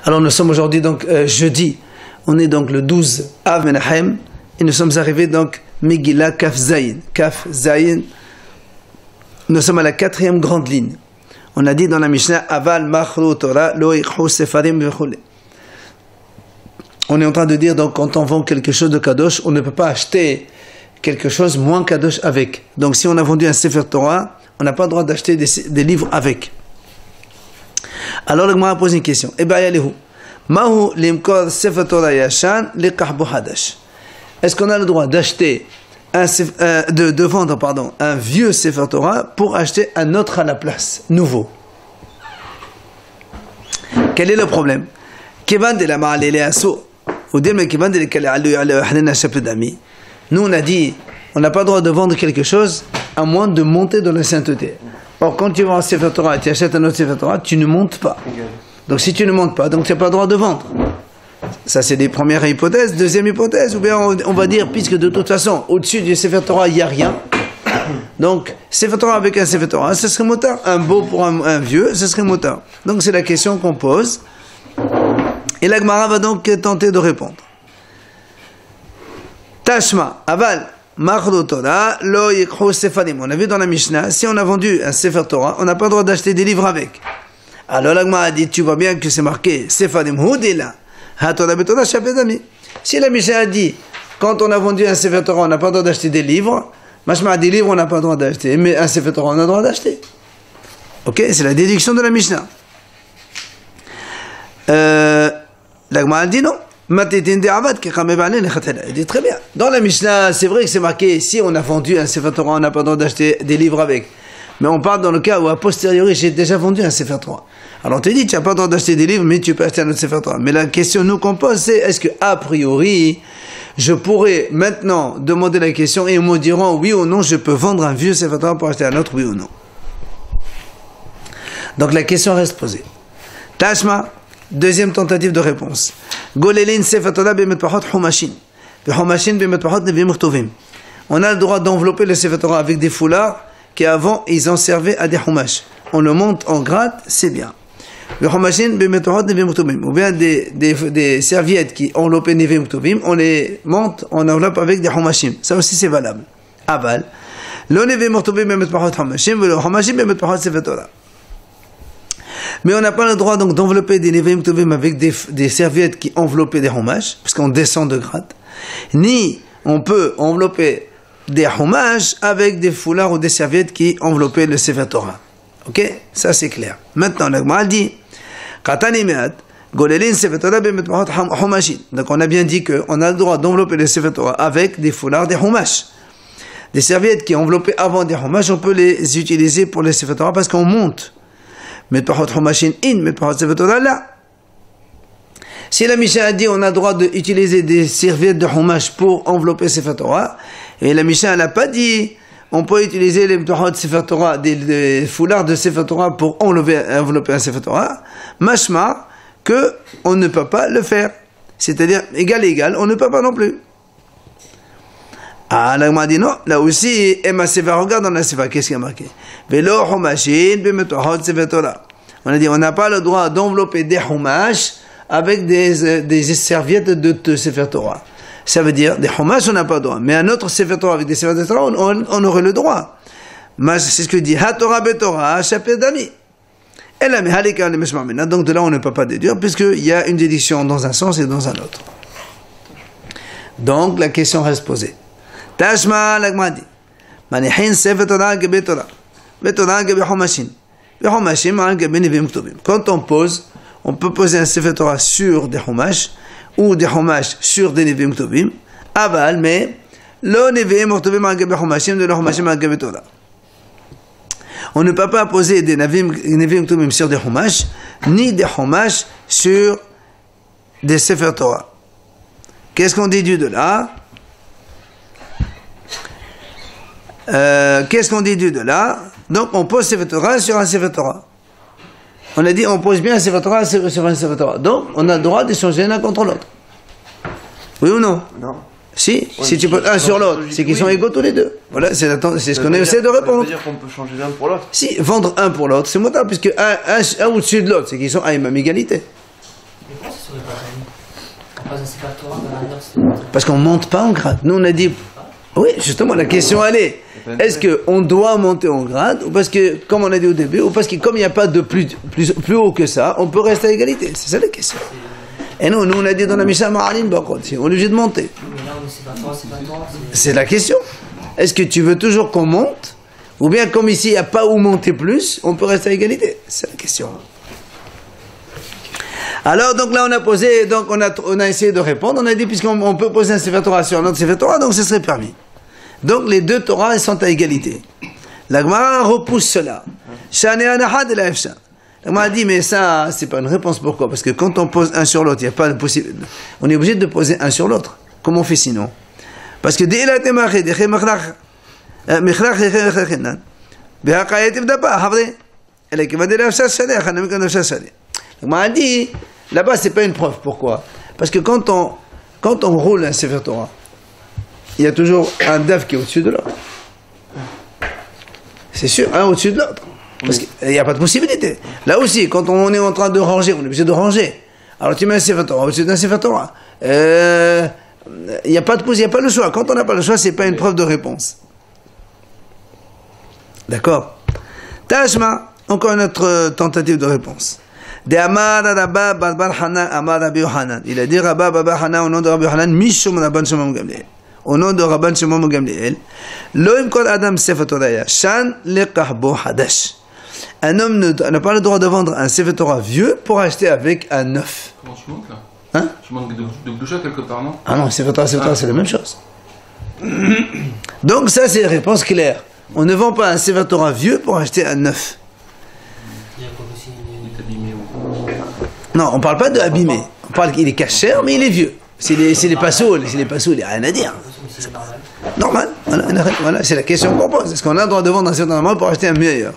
Alors nous sommes aujourd'hui donc jeudi, on est donc le 12 Av Menahem et nous sommes arrivés donc Megillah Kaf Zayin. Kaf Zayin, nous sommes à la 4e grande ligne. On a dit dans la Mishnah Aval Machru Torah Lo Ikhou Sefarim Vechule. On est en train de dire donc quand on vend quelque chose de Kadosh, on ne peut pas acheter quelque chose moins Kadosh avec. Donc si on a vendu un Sefer Torah, on n'a pas le droit d'acheter des livres avec. Alors le Gemara a posé une question. Mahu limkor Sefer Torah yashan liqahbu hadash. Est-ce qu'on a le droit d'acheter de vendre un vieux Sefer Torah pour acheter un autre à la place, nouveau? Quel est le problème? Nous on a dit, on n'a pas le droit de vendre quelque chose à moins de monter dans la sainteté. Or quand tu vends un Sefer Torah et tu achètes un autre Sefer Torah, tu ne montes pas. Donc si tu ne montes pas, donc tu n'as pas le droit de vendre. Ça c'est les premières hypothèses. Deuxième hypothèse, ou bien on va dire, puisque de toute façon, au-dessus du Sefer Torah, il n'y a rien. Donc, Sefer Torah avec un Sefer Torah, ce serait motard. Un beau pour un vieux, ce serait motard. Donc c'est la question qu'on pose. Et la Gemara va donc tenter de répondre. Tashma, aval, Machlo Torah, lo yikhu sefarim. On a vu dans la Mishnah, si on a vendu un Sefer Torah, on n'a pas le droit d'acheter des livres avec. Alors la Gemara a dit, tu vois bien que c'est marqué Sefarim Hudila. Si la Mishnah a dit, quand on a vendu un Sefer Torah, on n'a pas le droit d'acheter des livres, Mashma des livres, on n'a pas le droit d'acheter, mais un Sefer Torah, on a le droit d'acheter. Ok, c'est la déduction de la Mishnah. La Gemara a dit non. Il dit très bien. Dans la Mishnah, c'est vrai que c'est marqué, si on a vendu un Sefer Torah, on n'a pas le droit d'acheter des livres avec. Mais on parle dans le cas où, a posteriori, j'ai déjà vendu un Sefer Torah. Alors on te dit, tu n'as pas le droit d'acheter des livres, mais tu peux acheter un autre Sefer Torah. Mais la question nous qu'on pose, c'est, est-ce que, a priori, je pourrais maintenant demander la question et ils me diront, oui ou non, je peux vendre un vieux Sefer Torah pour acheter un autre, oui ou non. Donc la question reste posée. Tashma, deuxième tentative de réponse. Golelin Sefer Torah b'metpachot humashin. B'humashin b'metpachot nevim tovim. On a le droit d'envelopper le Sefer Torah avec des foulards qui avant ils en servaient à des humash. On le monte en grade, c'est bien. Ou bien des serviettes qui enveloppaient nevim tovim, on les monte, on enveloppe avec des humashim. Ça aussi c'est valable. Aval. Lo nevim tovim b'metpachot humashim, v'lo humashim b'metpachot Sefer Torah. Mais on n'a pas le droit donc d'envelopper des nevim tovim avec des serviettes qui enveloppaient des humash, parce qu'on descend de grade. Ni on peut envelopper des humash avec des foulards ou des serviettes qui enveloppaient le Sefer Torah. Ok? Ça c'est clair. Maintenant, la Gemara dit, donc on a bien dit qu'on a le droit d'envelopper le Sefer Torah avec des foulards, des humash. Des serviettes qui enveloppaient avant des humash, on peut les utiliser pour les Sefer Torah parce qu'on monte. Mais Sefer Torah là. Si la Mishnah a dit on a le droit d'utiliser des serviettes de humash pour envelopper Sefer Torah, et la Mishnah n'a pas dit on peut utiliser les Sefer Torah, des foulards de Sefer Torah pour envelopper un Sefer Torah, mashma que on ne peut pas le faire. C'est-à-dire égal, on ne peut pas non plus. Ah, la Gemara dit non, là aussi, Emma Seva, regarde dans la Seva, qu'est-ce qu'il y a marqué? Velo humashin b'metpachot Sefer Torah. On a dit on n'a pas le droit d'envelopper des humash avec des serviettes de Sefer Torah. Ça veut dire, des humash, on n'a pas le droit. Mais un autre Sefer Torah avec des Sefer Torah, on aurait le droit. C'est ce que dit Ha-Torah be-Torah, Shapir Dami. Donc de là, on ne peut pas déduire, puisqu'il y a une déduction dans un sens et dans un autre. Donc, la question reste posée. Tashma, la Gemara dit, Manihin Sefer Torah ge-be-Torah, be-Torah ge-be-humashin, be-humashim ge-be-nevim ktuvim. Quand on pose, on peut poser un Sefer Torah sur des humash, ou des humash sur des nevim ktuvim, aval, mais lo nevim ktuvim al-gabe humashim de lo humashim al-gabe Torah. On ne peut pas poser des nevim ktuvim sur des humash, ni des humash sur des Sefer Torah. Qu'est-ce qu'on déduit de là? Donc on pose Sefer Torah sur un Sefer Torah. On a dit, on pose bien un Sefer Torah sur un Sefer Torah. Donc, on a le droit d'échanger l'un contre l'autre. Oui ou non? Non. Si tu poses un sur l'autre, c'est qu'ils sont égaux tous les deux. Voilà, c'est ce qu'on essaie de répondre. Ça veut dire qu'on peut changer l'un pour l'autre? Si, vendre un pour l'autre, c'est motard, puisque un au-dessus de l'autre, c'est qu'ils sont à une même égalité. Parce qu'on ne monte pas en grade. Nous, on a dit... Oui, justement, la question, elle est... Est-ce qu'on doit monter en grade, ou parce que, comme on a dit au début, ou parce que comme il n'y a pas de plus haut que ça, on peut rester à égalité. C'est ça la question. Et nous, on a dit dans la Mishnah Ma'alim Bakot, on est obligé de monter. C'est la question. Est-ce que tu veux toujours qu'on monte, ou bien comme ici, il n'y a pas où monter plus, on peut rester à égalité? C'est la question. Alors, donc là, on a posé, donc on a essayé de répondre, on a dit, puisqu'on peut poser un Sefer Torah sur un autre Sefer Torah, donc ce serait permis. Donc les deux Torahs, elles sont à égalité. La Gemara repousse cela. La Gemara dit, mais ça, c'est pas une réponse. Pourquoi? Parce que quand on pose un sur l'autre, il n'y a pas de possible. On est obligé de poser un sur l'autre. Comment on fait sinon? Parce que la Gemara dit, là-bas, c'est pas une preuve. Pourquoi? Parce que quand on roule un Sefer Torah, il y a toujours un daf qui est au-dessus de l'autre. C'est sûr, un au-dessus de l'autre. Parce qu'il n'y a pas de possibilité. Là aussi, quand on est en train de ranger, on est obligé de ranger. Alors tu mets un Sefer Torah au-dessus d'un Sefer Torah. Il n'y a pas le choix. Quand on n'a pas le choix, c'est pas une preuve de réponse. D'accord? Tashma, encore une autre tentative de réponse. Il a dit Rabba Baba Hanan au nom de Rabbi Hanan, Mishum Rabban Shimon Gamliel. Au nom de Rabban Shimon Gamliel, Loim Kol Adam Sefer Torah Shan Lekahbo Hadash. Un homme n'a pas le droit de vendre un Sefer Torah vieux pour acheter avec un neuf. Comment tu montes là? Hein? Tu manques de Gdusha quelque part, non? Ah non, Sefer Torah, c'est la même chose. Donc ça, c'est une réponse claire. On ne vend pas un Sefer Torah vieux pour acheter un neuf. Non, on ne parle pas de abîmé. On parle qu'il est cachère, mais il est vieux. C'est les passos, il n'y a rien à dire. Normal. Voilà, c'est la question qu'on pose. Est-ce qu'on a le droit de vendre un certain nombre pour acheter un meilleur?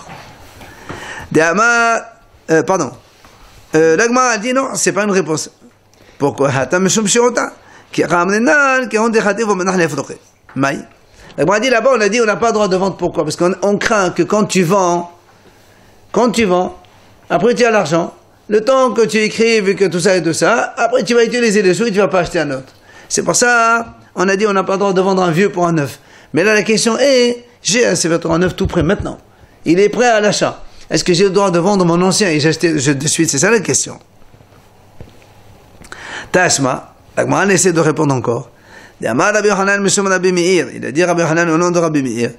Pardon. L'agma a dit non, c'est pas une réponse. Pourquoi? L'agma a dit là-bas, on a dit on n'a pas le droit de vendre. Pourquoi? Parce qu'on craint que quand tu vends, après tu as l'argent, le temps que tu écrives et que tout ça et tout ça, après tu vas utiliser les sous et tu ne vas pas acheter un autre. C'est pour ça, on a dit on n'a pas le droit de vendre un vieux pour un neuf. Mais là la question est, j'ai un Sefer Torah neuf tout prêt maintenant. Il est prêt à l'achat. Est-ce que j'ai le droit de vendre mon ancien et j'achète de suite? C'est ça la question. Tashma, la Gemara essaie de répondre encore. Il a dit Rabbi Hanan au nom de Rabbi Meir,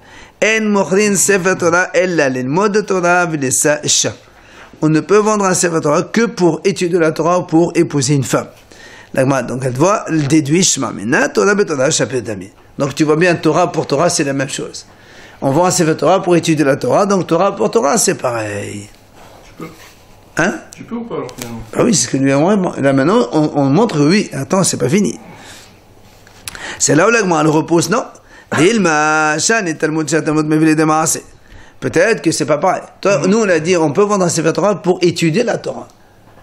En mochrin Sefer Torah ella lilmod Torah v'lesa isha. On ne peut vendre un Sefer Torah que pour étudier la Torah ou pour épouser une femme. Donc elle voit, elle déduit Shema Mena, Torah Torah Shapet Dami. Donc tu vois bien, Torah pour Torah, c'est la même chose. On vend un Sefer Torah pour étudier la Torah, donc Torah pour Torah, c'est pareil. Tu peux. Hein? Tu peux ou pas alors finalement? Ah oui, c'est ce que lui avons. Là maintenant, on montre oui. Attends, c'est pas fini. C'est là où l'agma le repousse, non? Peut-être que c'est pas pareil. Nous, on a dit, on peut vendre un Sefer Torah pour étudier la Torah.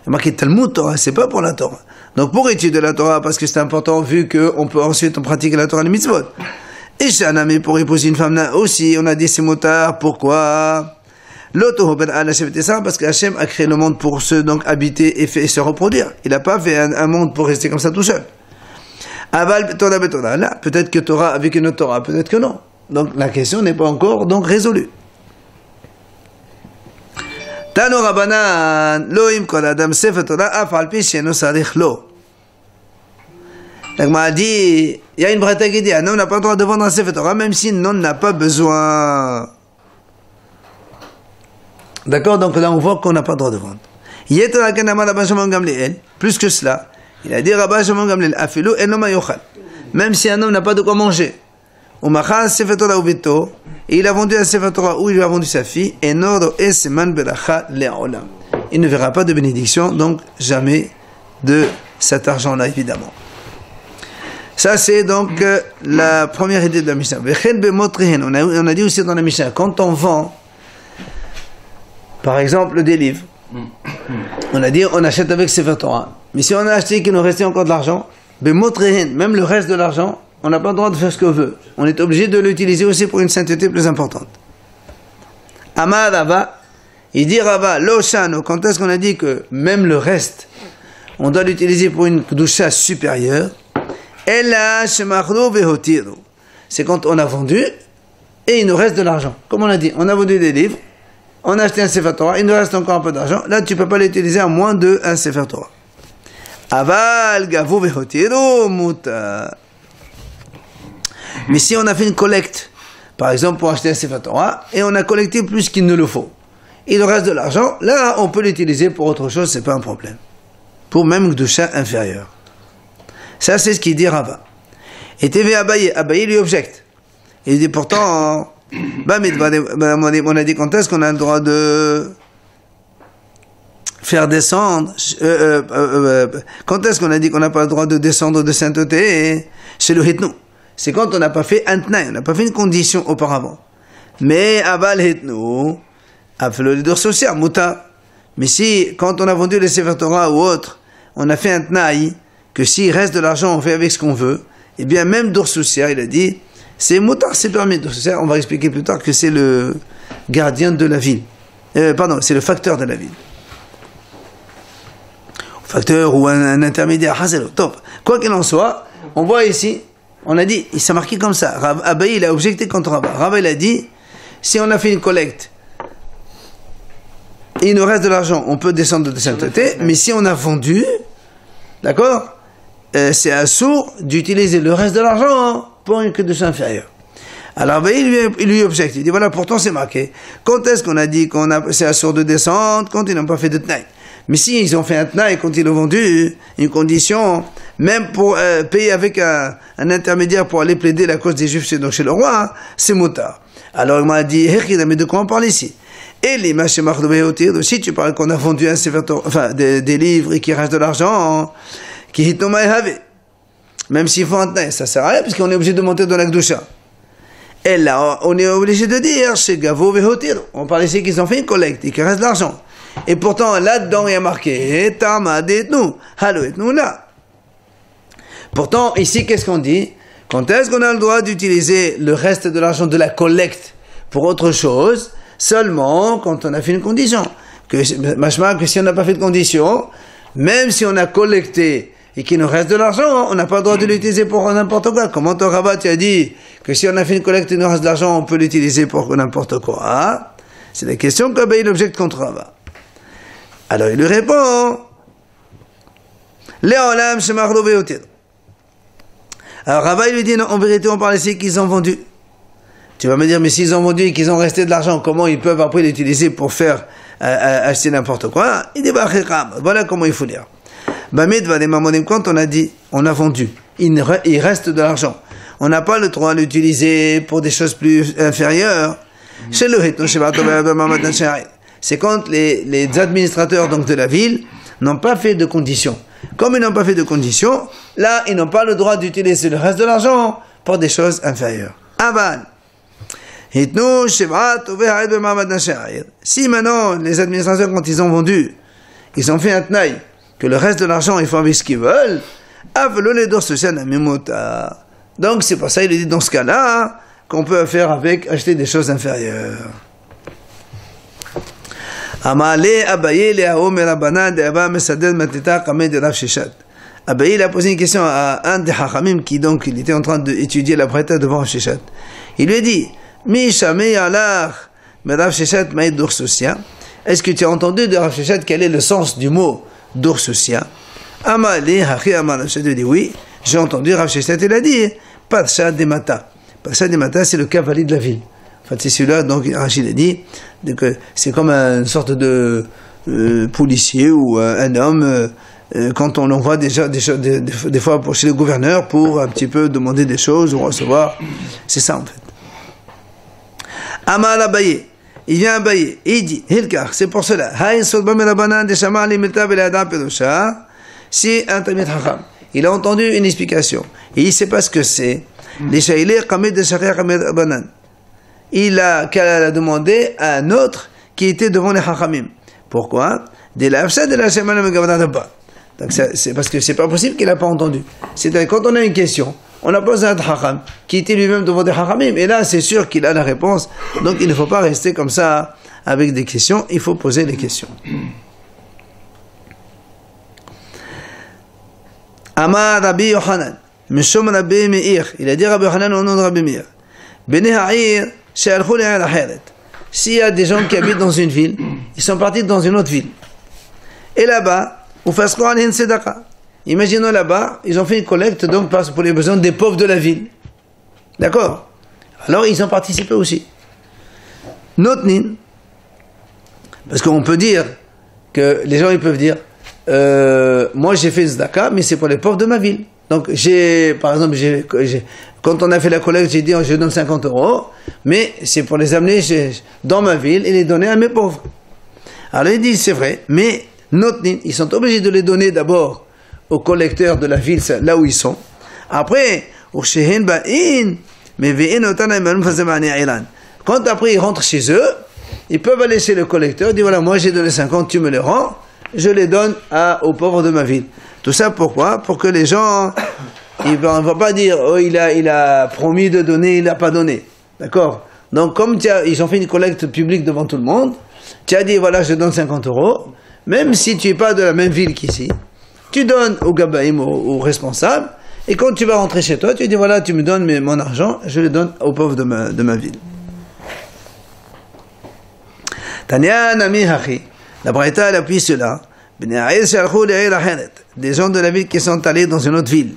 Il y a marqué Talmud Torah, c'est pas pour la Torah. Donc pour étudier la Torah, parce que c'est important, vu qu'on peut ensuite pratiquer la Torah, les mitzvot. Et chez un ami, pour épouser une femme, là aussi, on a dit c'est motard. Pourquoi? Parce que Hachem a créé le monde pour se donc habiter et se reproduire. Il n'a pas fait un monde pour rester comme ça tout seul. Aval Torah Torah, là, peut-être que Torah avec une autre Torah, peut-être que non. Donc la question n'est pas encore donc résolue. Tano Rabanan, Loim Kol Adam Sefer Torah, Afal Pi Sheno Sarich Lo. L'agma a dit, il y a une braïta qui dit, un homme n'a pas le droit de vendre un Sefer Torah, même si un homme n'a pas besoin. D'accord, donc là on voit qu'on n'a pas le droit de vendre. Plus que cela, il a dit Rabbi Shimon Gamliel, Afilu enoma yochal. Même si un homme n'a pas de quoi manger, et il a vendu un Sefer Torah où il a vendu sa fille, il ne verra pas de bénédiction, donc jamais de cet argent-là, évidemment. Ça, c'est donc la première idée de la Mishnah. On a dit aussi dans la Mishnah, quand on vend, par exemple, des livres, on a dit on achète avec Sefer Torah. Mais si on a acheté qu'il nous restait encore de l'argent, même le reste de l'argent, on n'a pas le droit de faire ce qu'on veut. On est obligé de l'utiliser aussi pour une sainteté plus importante. Amar Rava, il dit Rava, Lo Shano, quand est-ce qu'on a dit que même le reste, on doit l'utiliser pour une kedusha supérieure. C'est quand on a vendu et il nous reste de l'argent. Comme on a dit, on a vendu des livres, on a acheté un Sefer Torah, il nous reste encore un peu d'argent. Là, tu ne peux pas l'utiliser à moins d'un Sefer Torah. Aval gavu vehotiru muta. Mais si on a fait une collecte, par exemple pour acheter un Sefer Torah, et on a collecté plus qu'il ne le faut, il nous reste de l'argent, là on peut l'utiliser pour autre chose, c'est pas un problème. Pour même kedusha inférieure. Ça c'est ce qu'il dit Rava. Et TV Abaye lui objecte. Il dit pourtant, on a dit quand est-ce qu'on a le droit de faire descendre, quand est-ce qu'on a dit qu'on n'a pas le droit de descendre de sainteté chez le hitnou? C'est quand on n'a pas fait un tnaï, on n'a pas fait une condition auparavant. Mais aval hitnou, afelo l'idor social, muta. Mais si, quand on a vendu les Sefer Torah ou autre, on a fait un tnaï, que s'il reste de l'argent, on fait avec ce qu'on veut, eh bien, même d'or social, il a dit, c'est mutar, c'est permis. D'or social, on va expliquer plus tard que c'est le gardien de la ville. C'est le facteur de la ville. Facteur ou un intermédiaire. Top. Quoi qu'il en soit, on voit ici, on a dit, il s'est marqué comme ça. Abaye, il a objecté contre Rava. Rava, il a dit, si on a fait une collecte, et il nous reste de l'argent, on peut descendre de sainteté, mais si on a vendu, d'accord, c'est assourd d'utiliser le reste de l'argent pour une kedusha inférieure. Alors il lui objecte, il dit voilà, pourtant c'est marqué. Quand est-ce qu'on a dit c'est assourd de descendre quand ils n'ont pas fait de tnaï? Mais si ils ont fait un tnaï quand ils l'ont vendu, une condition, même pour payer avec un intermédiaire pour aller plaider la cause des Juifs chez le roi, c'est motard. Alors il m'a dit, mais de quoi on parle ici? Et les si tu parles qu'on a vendu des livres et qu'il reste de l'argent, même s'il faut un tnaï, ça sert à rien puisqu'on est obligé de monter dans la kedusha. Et là, on est obligé de dire, chez Gavo vehotir, on parle ici qu'ils ont fait une collecte et qu'il reste de l'argent. Et pourtant, là-dedans, il y a marqué, Tamad etnu, halo etnu là. Pourtant, ici, qu'est-ce qu'on dit? Quand est-ce qu'on a le droit d'utiliser le reste de l'argent de la collecte pour autre chose? Seulement quand on a fait une condition. Que si on n'a pas fait de condition, même si on a collecté et qu'il nous reste de l'argent, on n'a pas le droit de l'utiliser pour n'importe quoi. Comment ton rabbin tu as dit que si on a fait une collecte et il nous reste de l'argent, on peut l'utiliser pour n'importe quoi, hein? C'est la question qu'Abaye objecte contre Rava. Alors il lui répond, Léolam shemarlo vehotir. Alors Rava lui dit, non, en vérité on parle ici qu'ils ont vendu. Tu vas me dire, mais s'ils ont vendu et qu'ils ont resté de l'argent, comment ils peuvent après l'utiliser pour faire acheter n'importe quoi? Il dit, voilà comment il faut dire. Quand on a dit, on a vendu, il reste de l'argent. On n'a pas le droit de l'utiliser pour des choses plus inférieures. C'est quand les administrateurs donc, de la ville n'ont pas fait de conditions. Comme ils n'ont pas fait de conditions, là, ils n'ont pas le droit d'utiliser le reste de l'argent pour des choses inférieures. Aval. Si maintenant, les administrateurs, quand ils ont vendu, ils ont fait un tnaï, que le reste de l'argent, ils font avec ce qu'ils veulent, donc c'est pour ça il dit dans ce cas-là qu'on peut faire avec acheter des choses inférieures. Abaye a posé une question à un des hachamim qui donc il était en train d'étudier la braïta devant Rav Sheshet. Il lui a dit, est-ce que tu as entendu de Rav Sheshet quel est le sens du mot d'Ursusia? Je dis oui, j'ai entendu Rav Sheshet, il a dit Parsha Demata. Parsha Demata, c'est le cavalier de la ville. En fait, c'est celui-là, donc Rachid a dit que c'est comme une sorte de policier ou un homme, quand on l'envoie des fois chez le gouverneur pour un petit peu demander des choses ou recevoir. C'est ça en fait. Amal Abaye. Il vient Abaye, il dit, Hilkar, c'est pour cela. Si un Talmid Chacham, il a entendu une explication, et il ne sait pas ce que c'est, il a demandé à un autre qui était devant les Chachamim. Pourquoi? Donc c'est parce que c'est pas possible qu'il n'a pas entendu. C'est-à-dire quand on a une question, on a posé à un Chacham qui était lui-même devant des Chachamim, et là c'est sûr qu'il a la réponse. Donc il ne faut pas rester comme ça avec des questions, il faut poser les questions. Amar Rabbi Yochanan, Mishum Rabbi Meir, il a dit Rabbi Yochanan au nom de Rabbi Meir. Bnei Ha'ir, she'alchou le'ir acheret. S'il y a des gens qui habitent dans une ville, ils sont partis dans une autre ville. Et là-bas, ufasqu alayhin sedaqa. Imaginons là-bas, ils ont fait une collecte donc pour les besoins des pauvres de la ville. D'accord? Alors ils ont participé aussi. Notnin, parce qu'on peut dire que les gens ils peuvent dire, moi j'ai fait tzedaka, mais c'est pour les pauvres de ma ville. Donc par exemple, quand on a fait la collecte, j'ai dit je donne 50 €, mais c'est pour les amener dans ma ville et les donner à mes pauvres. Alors ils disent c'est vrai, mais notnin, ils sont obligés de les donner d'abord aux collecteurs de la ville, là où ils sont. Après, quand après ils rentrent chez eux, ils peuvent aller chez le collecteur, dire voilà, moi j'ai donné 50, tu me les rends, je les donne aux pauvres de ma ville. Tout ça pourquoi? Pour que les gens, on ne va pas dire oh il a promis de donner, il n'a pas donné. D'accord? Donc comme ils ont fait une collecte publique devant tout le monde, tu as dit voilà, je donne 50 €, même si tu n'es pas de la même ville qu'ici, tu donnes au gabaïm, au responsable, et quand tu vas rentrer chez toi, tu dis voilà, tu me donnes mon argent, je le donne aux pauvres de ma ville. Tanya Nami Hachi, la Braïta elle appuie cela. Des gens de la ville qui sont allés dans une autre ville.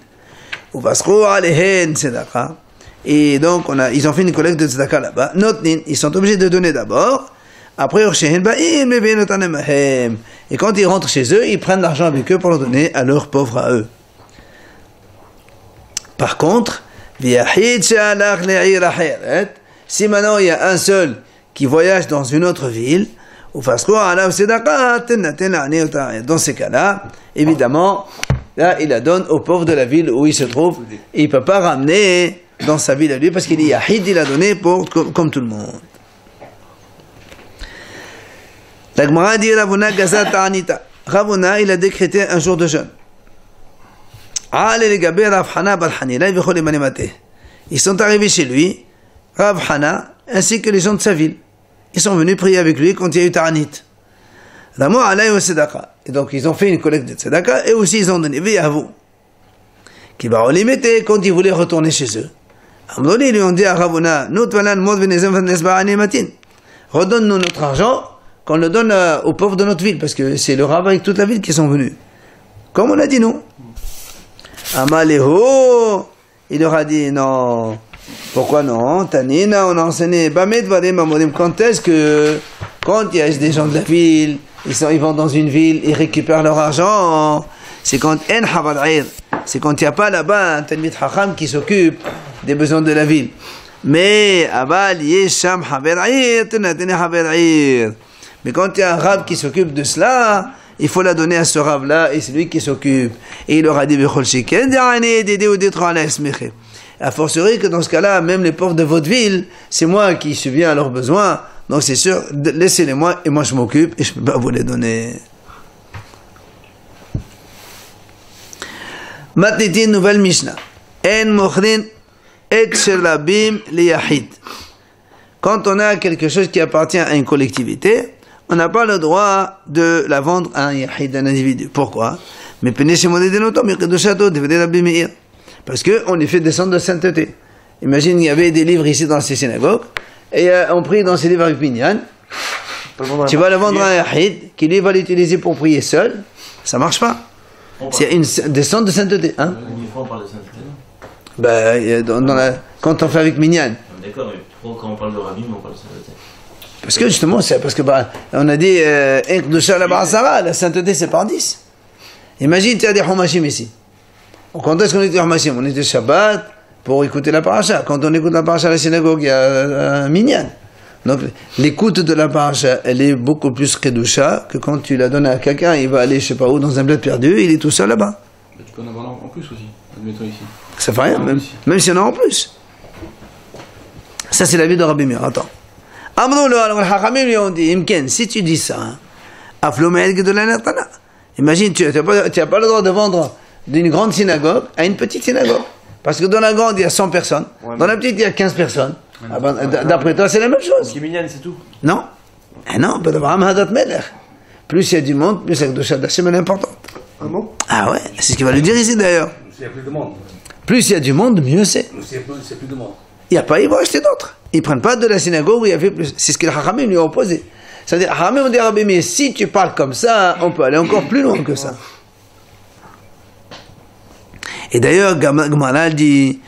Et donc ils ont fait une collecte de tzedaka là-bas. Ils sont obligés de donner d'abord. Après, et quand ils rentrent chez eux, ils prennent l'argent avec eux pour le donner à leurs pauvres à eux. Par contre, si maintenant il y a un seul qui voyage dans une autre ville, dans ces cas-là, évidemment, là, il la donne aux pauvres de la ville où il se trouve, et il ne peut pas ramener dans sa ville à lui, parce qu'il est yahid, il a donné comme tout le monde. La Gemara dit Ravuna Gaza Ta'anita. Ravuna, il a décrété un jour de jeûne. Ils sont arrivés chez lui, Rav Hana, ainsi que les gens de sa ville. Ils sont venus prier avec lui quand il y a eu Ta'anit. Et donc ils ont fait une collecte de tzedaka et aussi ils ont donné Veyavu. Quand ils voulaient retourner chez eux, ils lui ont dit à Ravuna, redonne-nous notre argent, qu'on le donne aux pauvres de notre ville, parce que c'est le Rav avec toute la ville qui sont venus. Comme on a dit nous. Amaleho, il leur a dit non. Pourquoi non? Tanina, on a enseigné. Quand est-ce que, quand il y a des gens de la ville, ils vont dans une ville, ils récupèrent leur argent, c'est quand en habal'ir, c'est quand il n'y a pas là-bas un Talmid Chacham qui s'occupe des besoins de la ville. Mais abal yesham habal'ir, tenatene habal'ir. Mais quand il y a un rab qui s'occupe de cela, il faut la donner à ce rab-là, et c'est lui qui s'occupe. Et il leur a dit, a fortiori que dans ce cas-là, même les pauvres de votre ville, c'est moi qui subviens à leurs besoins, donc c'est sûr, laissez-les moi, et moi je m'occupe, et je ne peux pas vous les donner. Matniti, nouvelle Mishnah. En mochrin ekselabim liyahid. Quand on a quelque chose qui appartient à une collectivité, on n'a pas le droit de la vendre à un yahid, un individu. Pourquoi? Parce qu'on est fait descendre de sainteté. Imagine, il y avait des livres ici dans ces synagogues, et on prie dans ces livres avec Minyan. Tu vas le vendre à un yahid, qui lui va l'utiliser pour prier seul, ça marche pas. C'est une descente de sainteté. Hein? On parle de sainteté. Quand on fait avec Minyan. D'accord, mais pourquoi quand on parle de rabbin, on parle de sainteté? Parce que justement, c'est parce que on a dit la sainteté c'est par 10. Imagine, tu as des Humashim ici. Quand est-ce qu'on était Humashim? On était Shabbat pour écouter la paracha. Quand on écoute la paracha à la synagogue, il y a un minyan. Donc l'écoute de la paracha, elle est beaucoup plus kedusha que quand tu la donnes à quelqu'un, il va aller je sais pas où dans un bled perdu, il est tout seul là-bas. Mais tu peux en avoir en plus aussi, admettons ici. Ça fait rien, même s'il y en a en plus. Ça c'est la vie de Rabbi Meir. Attends. Alors Hachamim lui ont dit, Imken, si tu dis ça, imagine, tu n'as pas le droit de vendre d'une grande synagogue à une petite synagogue. Parce que dans la grande, il y a 100 personnes. Ouais, dans la petite, il y a 15 personnes. D'après toi, c'est la même chose. C'est tout. Non. Non, plus il y a du monde, plus la Kedusha d'Hachem est importante. Ah bon? Ah ouais, c'est ce qu'il va lui dire ici d'ailleurs. il y a plus de monde. Plus il y a du monde, mieux c'est. C'est plus de monde. Il n'y a pas, ils vont acheter d'autres. Ils ne prennent pas de la synagogue où il y avait plus. C'est ce que les Hachamim lui ont opposé. C'est-à-dire, Hachamim ont dit à Rabbi Meir, si tu parles comme ça, on peut aller encore plus loin que ça. Et d'ailleurs, Gemara dit,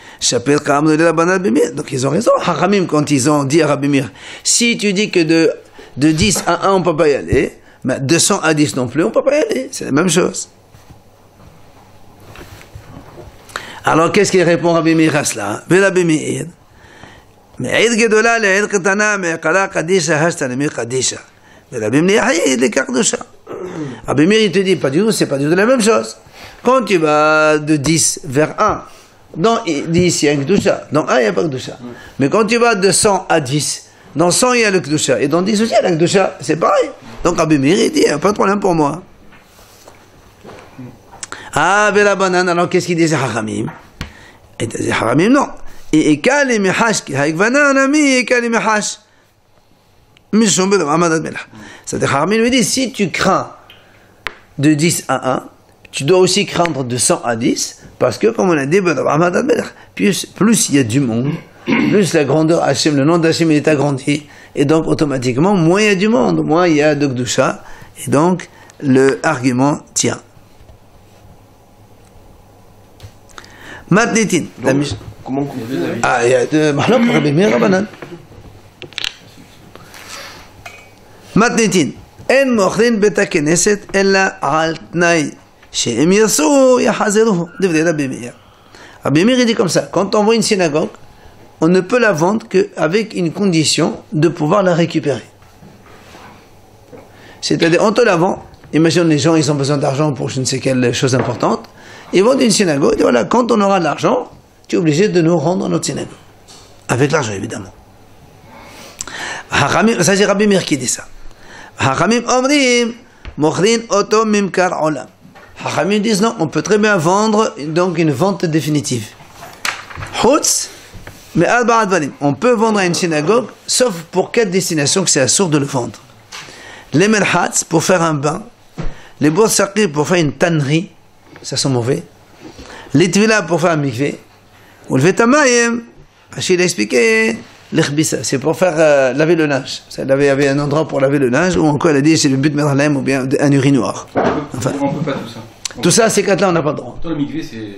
donc ils ont raison. Hachamim, quand ils ont dit à Rabbi Meir, si tu dis que de 10 à 1, on ne peut pas y aller, mais 200 à 10 non plus, on ne peut pas y aller. C'est la même chose. Alors, qu'est-ce qu'il répond Rabbi Meir à cela? Rabbi Meir. מעיד גדולה לעיד קטנה מהקלה קדישה השתנה מקדישה ורבי מני יחיד לקקדושה. Rabbi Meir il te dit pas du tout, c'est pas du tout la même chose. Quand tu vas de 10 vers 1, dans 10 il y a un Kedusha, dans 1 il n'y a pas Kedusha. Mais quand tu vas de 100 à 10, dans 100 il y a le Kedusha, et dans 10 aussi il y a le Kedusha, c'est pareil. Donc Rabbi Meir il dit, il n'y a pas de problème pour moi. Ah, Vela Banan, alors qu'est-ce qu'il disait Hachamim? Il disait Hachamim non. Et Ekali Mehash, qui Haïkvanan Ami, Ekali Mehash. Mishon Bedam Amadat Melach. C'est-à-dire, Hachamim lui dit, si tu crains de 10 à 1, tu dois aussi craindre de 100 à 10, parce que, comme on a dit, Bedam Amadat Melach, plus il y a du monde, plus la grandeur Hachem, le nom d'Hachem, il est agrandi, et donc, automatiquement, moins il y a du monde, moins il y a de Kedusha, et donc, le argument tient. Matnitin. Comment Ah, il y a deux mahlok, Rabbi Meir, Rabbanan. Matnitin. En mochrin beta keneset ella al tnai she'em yirsu yahazeruhu. Devrait Rabbi Meir. Rabbi Meir, il dit comme ça, quand on voit une synagogue, on ne peut la vendre qu'avec une condition de pouvoir la récupérer. C'est-à-dire, on te la vend, imagine les gens, ils ont besoin d'argent pour je ne sais quelle chose importante, ils vendent une synagogue, et voilà, quand on aura de l'argent, tu es obligé de nous rendre notre synagogue. Avec l'argent, évidemment. Ça, c'est Rabbi Meir qui dit ça. Hachamim omrim, mochrin otom mimkar olam. Hachamim disent non, on peut très bien vendre, donc une vente définitive. Chutz, mais arba'at dvarim. On peut vendre à une synagogue, sauf pour 4 destinations que c'est assourd de le vendre. Les merhatz, pour faire un bain. Les borsakir, pour faire une tannerie. Ça sent mauvais. Les tvila, pour faire un mikvé. Ou le vetamayem, Achille a expliqué, l'echbissa, c'est pour faire laver le linge. Il y avait un endroit pour laver le linge, ou encore elle a dit c'est le but de mettre l'aime ou bien un urinoir. Enfin, on peut pas tout ça. Tout ça, ces 4-là, on n'a pas le droit. Toi, le mikvé, c'est...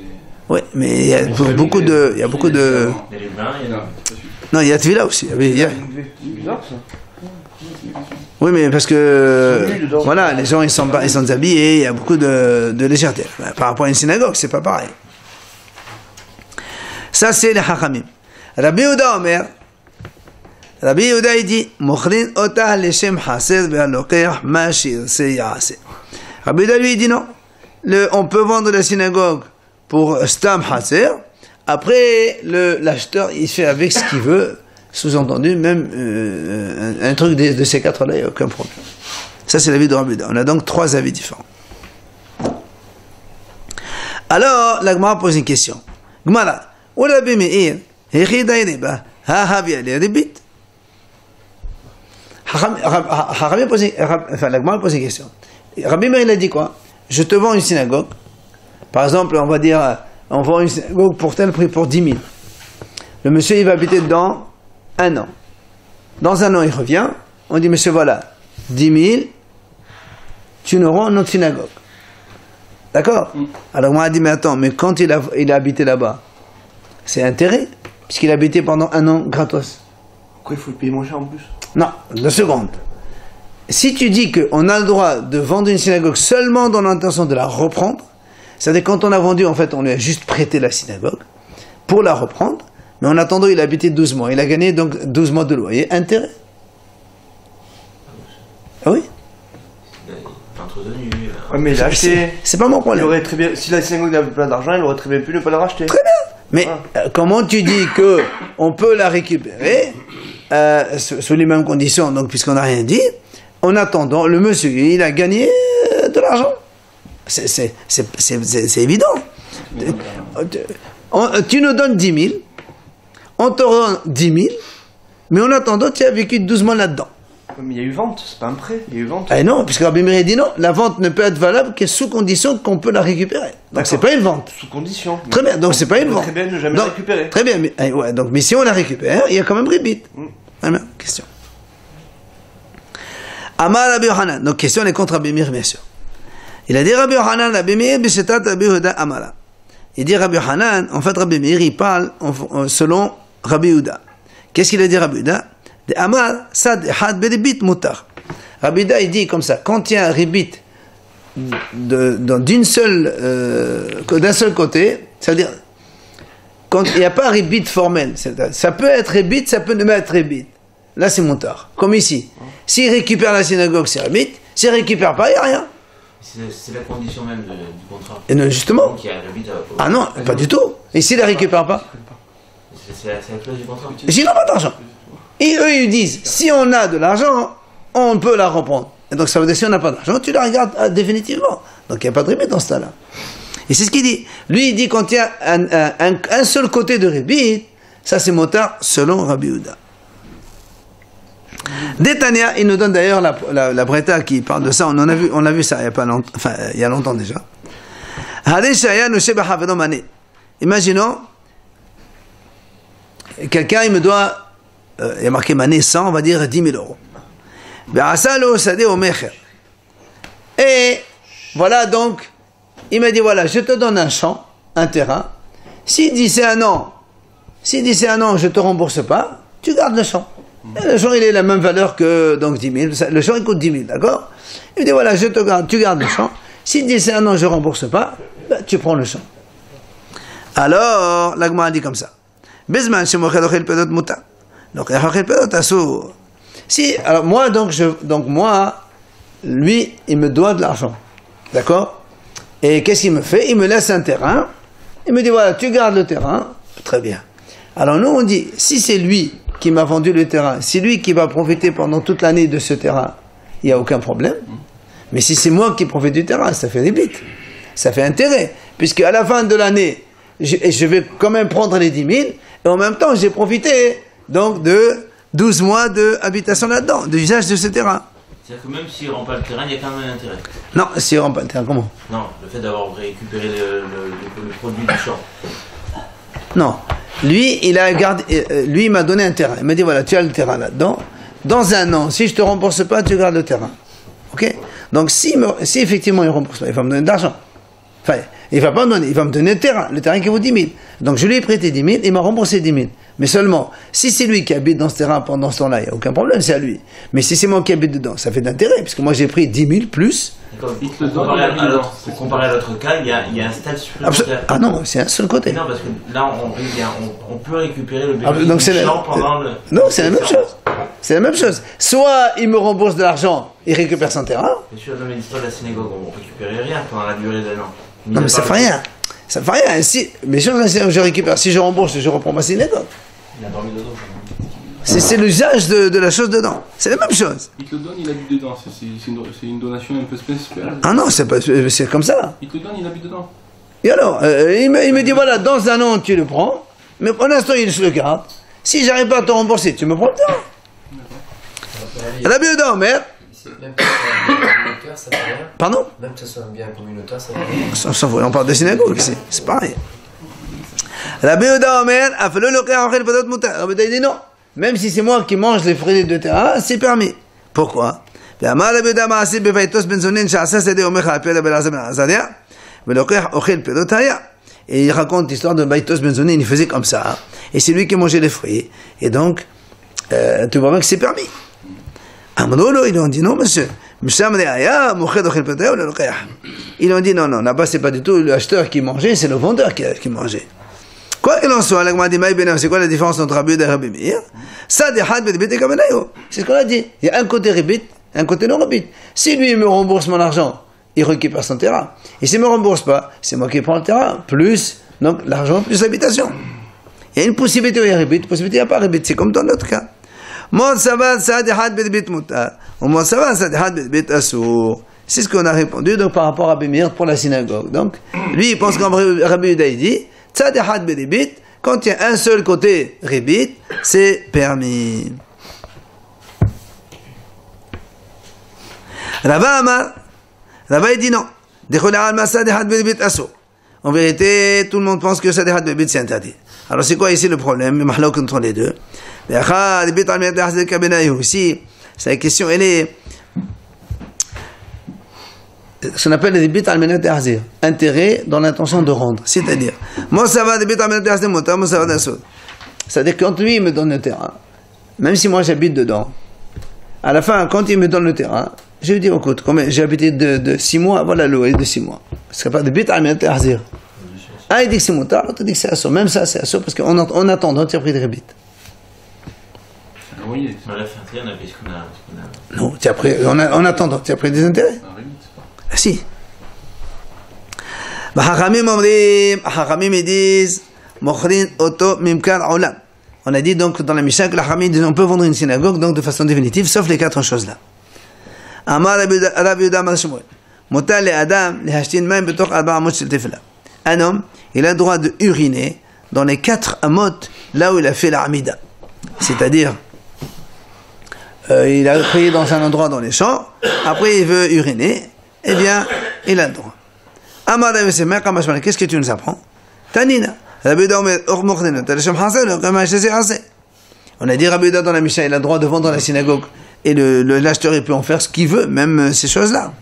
Oui, mais il y a beaucoup de... Il y a beaucoup de... Il y a les bains, il y a... Non, il y a tvila aussi. C'est bizarre ça. Oui, mais parce que... Voilà, les gens, ils sont déshabillés, il y a beaucoup de légèreté. Par rapport à une synagogue, c'est pas pareil. Ça, c'est les Hachamim. Rabbi Yehuda Omer, Rabbi Yehuda il dit, Mochrin otah leshem haser ve'alokeach ma shirse ya'ase. Rabbi Yehuda lui dit non, on peut vendre la synagogue pour stam haser, après l'acheteur il fait avec ce qu'il veut, sous-entendu même un truc de ces 4-là, il n'y a aucun problème. Ça c'est l'avis de Rabbi Yehuda. On a donc 3 avis différents. Alors, la Gemara pose une question. Gemara, ou Rabbi Meir, Hechidai riba, ha-havia les ribit. La Gemara pose une question. Rabbi Meir il a dit quoi? Je te vends une synagogue. Par exemple, on va dire, on vend une synagogue pour tel prix, pour 10 000. Le monsieur, il va habiter dedans 1 an. Dans 1 an, il revient. On dit, monsieur, voilà, 10 000, tu nous rends notre synagogue. D'accord? Alors moi, il dit, mais attends, mais quand il a habité là-bas, c'est intérêt, puisqu'il a habité pendant 1 an gratos. Pourquoi il faut le payer moins cher en plus? Non, 2 secondes. Si tu dis qu'on a le droit de vendre une synagogue seulement dans l'intention de la reprendre, c'est-à-dire quand on a vendu, en fait, on lui a juste prêté la synagogue pour la reprendre, mais en attendant, il a habité 12 mois. Il a gagné donc 12 mois de loyer. Intérêt. Ah oui? Ouais, mais il a acheté. C'est pas mon problème. Il aurait très bien, si la synagogue n'avait pas d'argent, il aurait très bien pu ne pas le racheter. Très bien. Mais comment tu dis qu'on peut la récupérer sous les mêmes conditions, donc puisqu'on n'a rien dit, en attendant, le monsieur, il a gagné de l'argent. C'est évident. Tu nous donnes 10 000, on te rend 10 000, mais en attendant, tu as vécu 12 mois là-dedans. Mais il y a eu vente, c'est pas un prêt, il y a eu vente. Eh non, puisque Rabbi Meir dit non, la vente ne peut être valable que sous condition qu'on peut la récupérer. Donc c'est pas une vente. Sous condition. Très bien, donc c'est pas une vente. Très bien, ne jamais Donc, récupérer. Très bien, mais, ouais, donc, mais si on la récupère, il y a quand même ribit. Très bien, question. Amar Rabbi Yohanan, donc question elle est contre Rabbi Meir, bien sûr. Il a dit Rabbi Yohanan, Rabbi Meir, Bishetat Rabbi Yehuda Amara. Il dit Rabbi Yohanan, en fait Rabbi Meir, il parle selon Rabbi Yehuda. Qu'est-ce qu'il a dit Rabbi Yehuda? De Amar, Sad Had Beribit Mutar. Rabbi Yehuda, il dit comme ça, quand il y a un ribit d'un seul côté, ça veut dire, quand il n'y a pas un ribit formel, ça peut être ribit, ça peut ne pas être ribit. Là, c'est Mutar. Comme ici. S'il récupère la synagogue, c'est ribit. S'il ne récupère pas, il n'y a rien. C'est la condition même du contrat. Et non, justement. Donc, il y a ribit Ah non, pas du tout. Et s'il ne la récupère pas? C'est la clause du contrat. Et s'il n'a pas d'argent. Et eux, ils disent, si on a de l'argent, on peut la reprendre. Et donc ça veut dire, si on n'a pas d'argent, tu la regardes définitivement. Donc il n'y a pas de ribit dans ce cas-là. Et c'est ce qu'il dit. Lui, il dit quand il y a un seul côté de ribit, ça c'est motard selon Rabbi Yehuda. Détania, il nous donne d'ailleurs la Breta qui parle de ça. On a vu ça il y a pas longtemps, enfin il y a longtemps déjà. Imaginons, quelqu'un il me doit, il y a marqué mané 100, on va dire 10 000 euros. Et voilà donc, il m'a dit voilà, je te donne un champ, un terrain. S'il dit c'est un an, je te rembourse pas, tu gardes le champ. Et le champ, il est la même valeur que donc 10 000. Le champ, il coûte 10 000, d'accord? Il me dit, voilà, tu gardes le champ. S'il dit, c'est un an, je ne rembourse pas, ben, tu prends le champ. Alors, l'Agma a dit comme ça. Si, alors moi, moi, lui, il me doit de l'argent. D'accord? Et qu'est-ce qu'il me fait? Il me laisse un terrain. Il me dit, voilà, tu gardes le terrain. Très bien. Alors nous, on dit, si c'est lui qui m'a vendu le terrain, c'est lui qui va profiter pendant toute l'année de ce terrain, il n'y a aucun problème. Mais si c'est moi qui profite du terrain, ça fait ribit. Ça fait intérêt. Puisque à la fin de l'année, je vais quand même prendre les 10 000, et en même temps, j'ai profité donc de 12 mois d'habitation là-dedans, de l'usage de ce terrain. C'est-à-dire que même s'il ne rend pas le terrain, il y a quand même un intérêt. Non, s'il ne rend pas le terrain, comment? Non, le fait d'avoir récupéré le produit du champ. Non. Lui, il m'a donné un terrain. Il m'a dit, voilà, tu as le terrain là-dedans. Dans un an, si je ne te rembourse pas, tu gardes le terrain. Ok? Donc, si effectivement il ne rembourse pas, il va me donner de l'argent. Enfin, il ne va pas me donner, il va me donner le terrain qui vaut 10 000. Donc, je lui ai prêté 10 000, il m'a remboursé 10 000. Mais seulement, si c'est lui qui habite dans ce terrain pendant ce temps-là, il n'y a aucun problème, c'est à lui. Mais si c'est moi qui habite dedans, ça fait d'intérêt, puisque moi j'ai pris 10 000 plus. Pour comparer à l'autre cas, il y a un stade supplémentaire. Ah non, c'est un seul côté. Non, parce que là, on peut récupérer le bénéfice donc du champ pendant le... Non, c'est la même chose. C'est la même chose. Soit il me rembourse de l'argent, il récupère son terrain. Bien sûr, dans l'histoire de la synagogue, on ne récupérait rien pendant la durée d'un an. Non, mais ça fait rien. Ça fait rien. Si, mais je récupère, si je rembourse, je reprends ma synagogue. Il a dormi dedans. C'est l'usage de la chose dedans. C'est la même chose. Il te le donne, il habite dedans. C'est une donation un peu spéciale. Ah non, c'est comme ça. Il te le donne, il habite dedans. Et alors, il me dit voilà, dans un an tu le prends, mais pour l'instant il se le garde. Si j'arrive pas à te rembourser, tu me prends le temps. Rabbi Yehuda Omer. Même que ce soit un bien communautaire, ça fait rien. Pardon? Même que ce soit un bien communautaire, ça fait rien. On parle de synagogue ici, c'est pareil. Rabbi Yehuda Omer, afelo lokeh ochel pedot mutar. Rabbi Yehuda dit non. Même si c'est moi qui mange les fruits de terrain, c'est permis. Pourquoi? Et il raconte l'histoire de Baitos Benzonin, il faisait comme ça. Et c'est lui qui mangeait les fruits. Et donc, tu vois bien que c'est permis. Ils ont dit non, monsieur. Ils ont dit non, là-bas c'est pas du tout l'acheteur qui mangeait, c'est le vendeur qui mangeait. Quoi qu'il en soit, c'est quoi la différence entre Rabbi Yehuda et Rabbi Meir? C'est ce qu'on a dit. Il y a un côté ribit, un côté non ribit. Si lui me rembourse mon argent, il récupère son terrain. Et s'il ne me rembourse pas, c'est moi qui prends le terrain, plus donc l'argent, plus l'habitation. Il y a une possibilité où il y a ribit, une possibilité où il n'y a pas ribit. C'est comme dans notre cas. C'est ce qu'on a répondu donc, par rapport à Rabbi Meir pour la synagogue. Donc, lui, il pense qu'en Rabbi Yehuda, il dit quand il y a un seul côté ribit, c'est permis. Rava Amar, Rava il dit non. En vérité, tout le monde pense que ça c'est interdit. Alors c'est quoi ici le problème? Le mahlok entre les deux. Ici, c'est la question, elle est ce qu'on appelle les bits al-menat d'azir, intérêt dans l'intention de rendre. C'est-à-dire, moi ça va des bits al-menat d'azir, moi ça va d'assaut. C'est-à-dire quand lui il me donne le terrain, même si moi j'habite dedans, à la fin quand il me donne le terrain, je lui dis écoute, combien j'ai habité de 6 mois, voilà le loyer de 6 mois. Ce n'est pas des bits al-menat d'azir. Ah il dit que c'est moutar, l'autre dit que c'est assaut. Même ça c'est assaut parce qu'on attend dans le prix de rébit. Oui, on a fait un trier, on a payé ce qu'on a. Non, tu as pris, en attendant, tu as pris des intérêts. Ah si. Hachamim disent, Mochrin Oto Mimkar Olam. On a dit donc dans la Mishnah que la Hachamim disent on peut vendre une synagogue donc de façon définitive, sauf les 4 choses là. Amar Rav Yehuda Amar Shmuel. Motal le Adam le hashtin maim betoch 4 amot shel tefila. Un homme, il a le droit de uriner dans les 4 amot là où il a fait la Hamida. C'est-à-dire, il a prié dans un endroit dans les champs, après il veut uriner, eh bien, il a le droit. Qu'est-ce que tu nous apprends? Tanina. On a dit Rabbi Yehuda dans la Mishnah, il a le droit de vendre la synagogue et l'acheteur il peut en faire ce qu'il veut, même ces choses-là.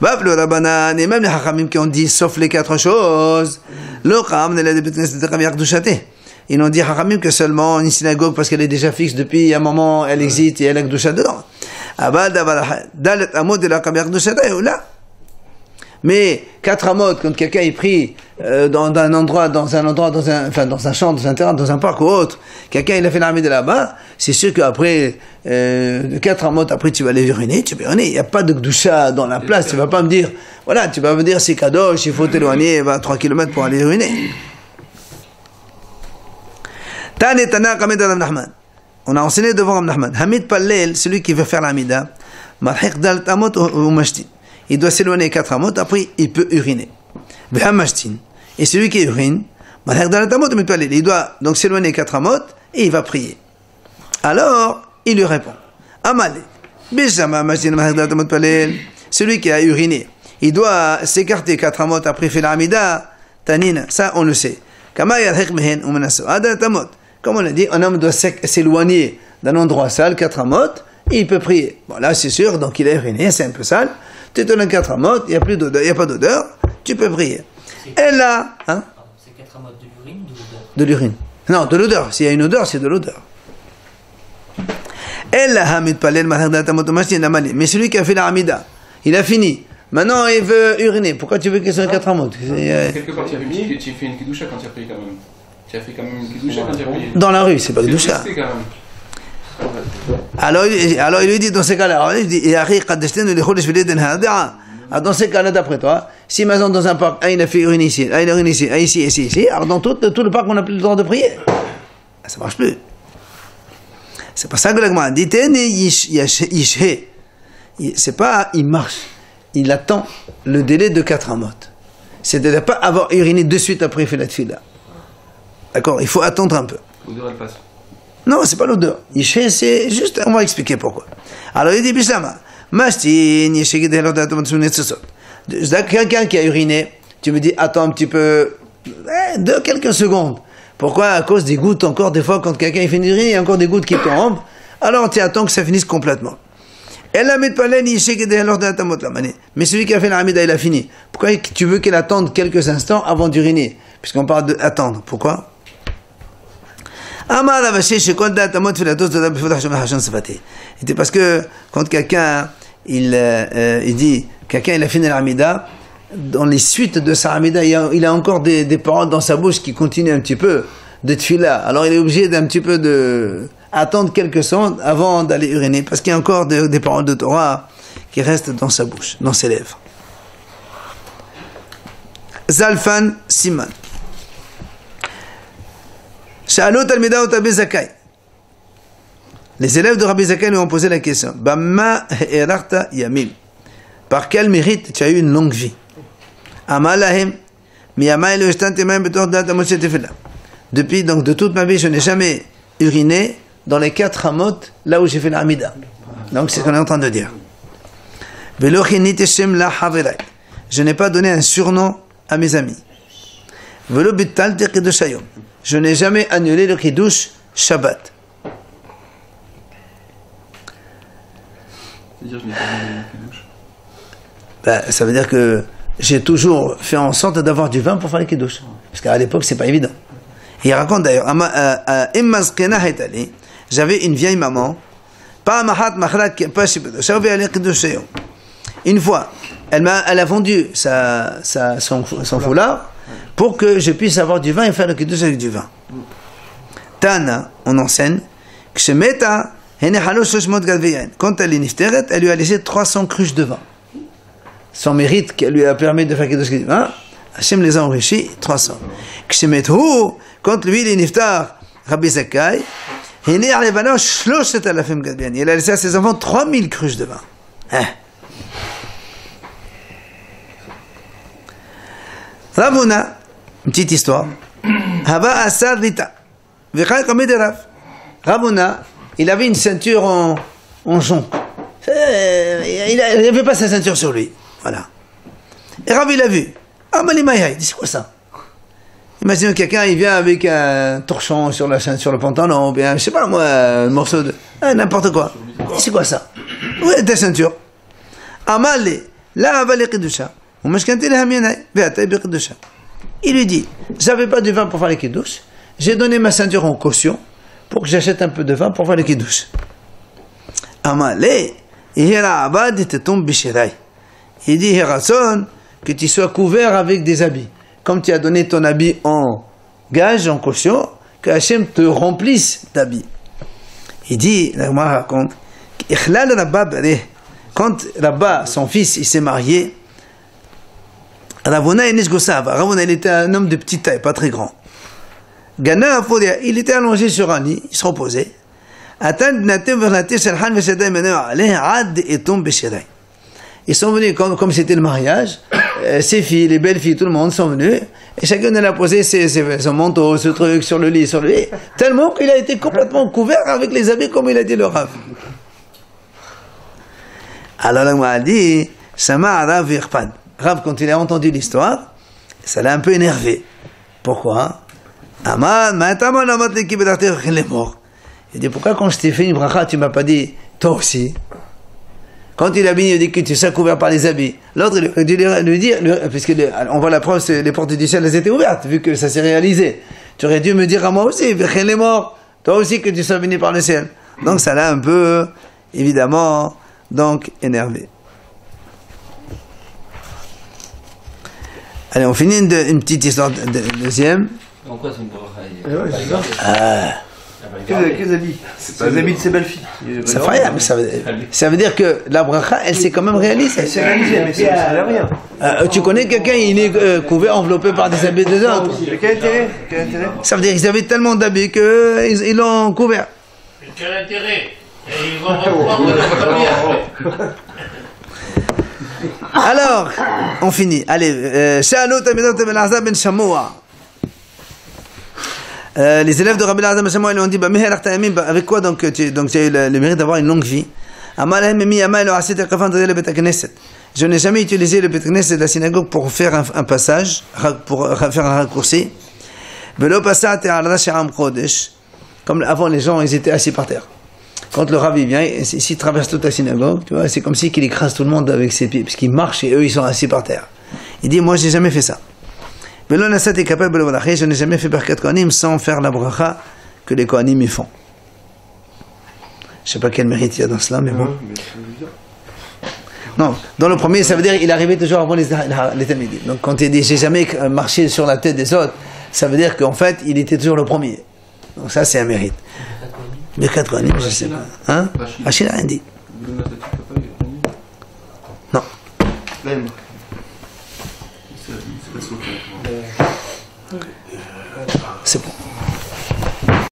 Le Rabbanan et même les Hachamim qui ont dit sauf les 4 choses, ils n'ont dit Hachamim que seulement une synagogue parce qu'elle est déjà fixe depuis un moment, elle existe et elle a Kedusha dedans. Mais 4 amot, quand quelqu'un est pris dans un champ, dans un terrain, dans un parc ou autre, quelqu'un il a fait l'armée de là-bas, c'est sûr qu'après 4 amot, après tu vas aller uriner, tu peux uriner. Il n'y a pas de Kedusha dans la place, tu vas pas me dire, voilà, tu vas me dire c'est kadosh, il faut t'éloigner 3 km pour aller uriner. On a enseigné devant Rav Nachman, Hamid Pallel, celui qui veut faire l'amida, il doit s'éloigner 4 amot, après il peut uriner. Et celui qui urine, il doit donc s'éloigner 4 amot et il va prier. Alors, il lui répond, celui qui a uriné, il doit s'écarter 4 amot après il fait l'amida, tanina, ça on le sait. Comme on l'a dit, un homme doit s'éloigner d'un endroit sale, 4 amot, et il peut prier. Bon, là, c'est sûr, donc il a uriné, c'est un peu sale. Tu te donnes 4 amot, il n'y a plus d'odeur, il n'y a pas d'odeur, tu peux prier. Et là, hein? C'est 4 amot de l'urine ou de l'odeur? De l'urine. Non, de l'odeur. S'il y a une odeur, c'est de l'odeur. Mais celui qui a fait la hamida, il a fini. Maintenant, il veut uriner. Pourquoi tu veux qu'il soit 4 amot? Quelque part, tu as fait une kedusha quand tu as prié quand même. Tu as fait quand même une kedusha quand tu as prié. Dans la rue, c'est pas kedusha. Alors il lui dit dans ces cas-là, dans ces cas-là d'après toi, si maintenant dans un parc, il a fait uriner ici, il a uriné ici, ici, alors dans tout le parc on n'a plus le droit de prier. Ça marche plus. C'est pas ça que l'agma dit. C'est pas il marche, il attend le délai de 4 amot. C'est de ne pas avoir uriné de suite après il fait la tfila. D'accord, il faut attendre un peu. L'odeur elle passe. Non, c'est pas l'odeur. Yishe, c'est juste, on va expliquer pourquoi. Alors il dit, Bishlama, Mashtin, quelqu'un qui a uriné, tu me dis, attends un petit peu, de quelques secondes. Pourquoi? À cause des gouttes, encore des fois, quand quelqu'un finit d'uriner, il y a encore des gouttes qui tombent. Alors tu attends que ça finisse complètement. Mais celui qui a fait la hamida, il a fini. Pourquoi tu veux qu'il attende quelques instants avant d'uriner? Puisqu'on parle d'attendre. Pourquoi? C'était parce que quand quelqu'un il dit quelqu'un il a fini l'amida, dans les suites de sa amida il a encore des paroles dans sa bouche qui continuent un petit peu de tfila, alors il est obligé d'un petit peu de attendre quelques secondes avant d'aller uriner parce qu'il y a encore des paroles de Torah qui restent dans sa bouche, dans ses lèvres. Zalfan Siman. Les élèves de Rabbi Zakai lui ont posé la question. Par quel mérite tu as eu une longue vie? Depuis, donc, de toute ma vie, je n'ai jamais uriné dans les 4 amot là où j'ai fait l'amida. Donc, c'est ce qu'on est en train de dire. Je n'ai pas donné un surnom à mes amis. Je n'ai jamais annulé le Kiddush Shabbat. C'est-à-dire, je n'ai pas annulé le Kiddush. Ça veut dire que j'ai toujours fait en sorte d'avoir du vin pour faire les Kiddush. Parce qu'à l'époque, c'est pas évident. Et il raconte d'ailleurs, j'avais une vieille maman. Une fois, elle a vendu son foulard pour que je puisse avoir du vin et faire le kiddush avec du vin. Tana, on enseigne, quand elle est nifteret, elle lui a laissé 300 cruches de vin. Son mérite qui lui a permis de faire kiddush avec du vin, Hachem les a enrichis, 300. Quand lui, il est niftar, Rabbi Zakkai, il a laissé à ses enfants 3000 cruches de vin. Ravuna, une petite histoire. Hava Asad Rita. Ravuna, il avait une ceinture en jonc. Il n'avait pas sa ceinture sur lui. Voilà. Et Rav, il a vu. Ah, Malimaï, c'est quoi ça? Imagine quelqu'un, il vient avec un torchon sur le pantalon, ou bien, je sais pas moi, un morceau de... n'importe quoi. C'est quoi ça? Où est ta ceinture? Amale, la avale Kiddusha. Il lui dit, j'avais pas de vin pour faire les Kiddush, j'ai donné ma ceinture en caution pour que j'achète un peu de vin pour faire les Kiddush. Amale, il dit, que tu sois couvert avec des habits. Comme tu as donné ton habit en gage, en caution, que Hachem te remplisse d'habits. Il dit, la Gemara raconte, quand Rabba, son fils, il s'est marié, Ravuna il était un homme de petite taille, pas très grand. Gana, il était allongé sur un lit, il se reposait. Ils sont venus, comme c'était le mariage, ses filles, les belles filles, tout le monde sont venus, et chacun a posé son manteau, ce truc sur le lit, tellement qu'il a été complètement couvert avec les habits comme il a dit le Rav. Alors là, on a dit, Sama Rav Irpan. Rav, quand il a entendu l'histoire, ça l'a un peu énervé. Pourquoi? Il dit, pourquoi quand je t'ai fait une bracha, tu m'as pas dit, toi aussi? Quand il a dit que tu seras couvert par les habits, l'autre il a dû lui dire, puisqu'on voit la preuve, les portes du ciel elles étaient ouvertes, vu que ça s'est réalisé. Tu aurais dû me dire à moi aussi, les morts, toi aussi que tu sois venu par le ciel. Donc ça l'a un peu, évidemment, donc énervé. Allez, on finit une petite histoire deuxième. En quoi c'est une bracha? Quels habits? C'est pas les habits de ses belles filles. Ça veut dire que la bracha, elle s'est quand même réalisée. Elle s'est réalisée, mais ça ne rien. Tu connais quelqu'un, il est couvert, enveloppé par des habits des autres. Quel intérêt? Ça veut dire qu'ils avaient tellement d'habits qu'ils l'ont couvert. Quel intérêt? Ils vont reprendre la famille. Alors, on finit. Allez, les élèves de Rabbi Elazar ben Shammua, ils lui ont dit, avec quoi donc tu as eu le mérite d'avoir une longue vie? Je n'ai jamais utilisé le Bet Knesset de la synagogue pour faire un passage, pour faire un raccourci. Comme avant, les gens, ils étaient assis par terre. Quand le rabbi vient, s'il traverse toute la synagogue, tu vois, c'est comme si qu'il écrase tout le monde avec ses pieds, parce qu'il marche et eux, ils sont assis par terre. Il dit, moi, j'ai jamais fait ça. Je n'ai jamais fait Birkat Kohanim sans faire la bracha que les Kohanim y font. Je ne sais pas quel mérite il y a dans cela, mais bon. Non, dans le premier, ça veut dire qu'il arrivait toujours avant les Talmidim. Donc quand il dit j'ai jamais marché sur la tête des autres, ça veut dire qu'en fait, il était toujours le premier. Donc ça, c'est un mérite. Birkat Kohanim, je ne sais pas. Hein? Rachid a rien dit. Non.